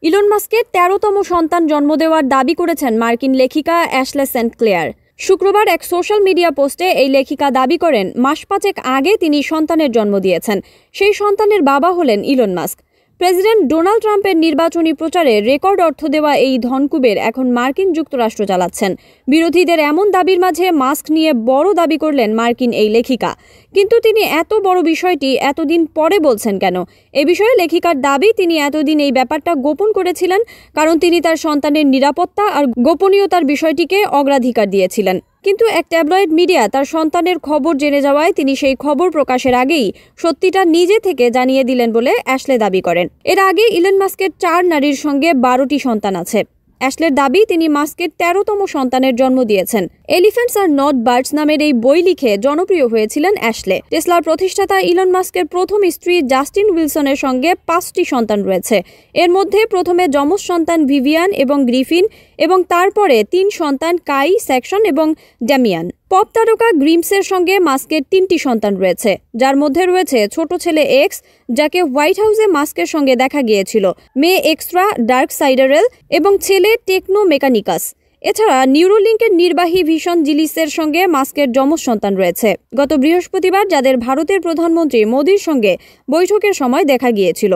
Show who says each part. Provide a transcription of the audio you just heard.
Speaker 1: Elon মাস্কের ১৩তম সন্তান জন্ম দেওয়ার দাবি করেছেন মার্কিন লেখিকা অ্যাশলে সেন্ট ক্লেয়ার। শুক্রবার এক সোশ্যাল মিডিয়া পোস্টে এই লেখিকা দাবি করেন মাস পাঁচেক আগে তিনি সন্তানের জন্ম দিয়েছেন। সেই সন্তানের বাবা হলেন ইলন মাস্ক। প্রেসিডেন্ট ডোনাল্ড ট্রাম্পের নির্বাচনী প্রচারে রেকর্ড অর্থ দেওয়া এই ধনকুবের এখন মার্কিন যুক্তরাষ্ট্র চালাচ্ছেন। বিরোধীদের এমন দাবির মাঝে মাস্ক নিয়ে বড় দাবি করলেন মার্কিন এই লেখিকা। কিন্তু তিনি এত বড় বিষয়টি এতদিন পরে বলছেন কেন? এ বিষয়ে লেখিকার দাবি, তিনি এতদিন এই ব্যাপারটা গোপন করেছিলেন কারণ তিনি তার সন্তানের নিরাপত্তা আর গোপনীয়তার বিষয়টিকে অগ্রাধিকার দিয়েছিলেন। কিন্তু এক ট্যাবলয়েড মিডিয়া তার সন্তানের খবর জেনে যাওয়ায় তিনি সেই খবর প্রকাশের আগেই সত্যিটা নিজে থেকে জানিয়ে দিলেন বলে অ্যাশলে দাবি করেন। এর আগে ইলন মাস্কের ৪ নারীর সঙ্গে ১২টি সন্তান আছে। অ্যাশলের দাবি, তিনি মাস্কের ১৩তম সন্তানের জন্ম দিয়েছেন। এলিফ্যান্টস আর নট বার্ডস নামের এই বই লিখে জনপ্রিয় হয়েছিলেন অ্যাশলে। টেসলার প্রতিষ্ঠাতা ইলন মাস্কের প্রথম স্ত্রী জাস্টিন উইলসনের সঙ্গে ৫টি সন্তান রয়েছে। এর মধ্যে প্রথমে যমজ সন্তান ভিভিয়ান এবং গ্রিফিন এবং তারপরে ৩ সন্তান কাই, স্যাকশন এবং ড্যামিয়ান। পপ তারকা গ্রিমসের সঙ্গে মাস্কের ৩টি সন্তান রয়েছে, যার মধ্যে রয়েছে ছোট ছেলে এক্স, যাকে হোয়াইট হাউসে মাস্কের সঙ্গে দেখা গিয়েছিল, মেয়ে এক্সট্রা ডার্কসাইডারেল এবং ছেলে টেকনো মেকানিকাস। এছাড়া নিউরোলিঙ্কের নির্বাহী ভিশন জিলিসের সঙ্গে মাস্কের যমজ সন্তান রয়েছে। গত বৃহস্পতিবার যাদের ভারতের প্রধানমন্ত্রী মোদির সঙ্গে বৈঠকের সময় দেখা গিয়েছিল।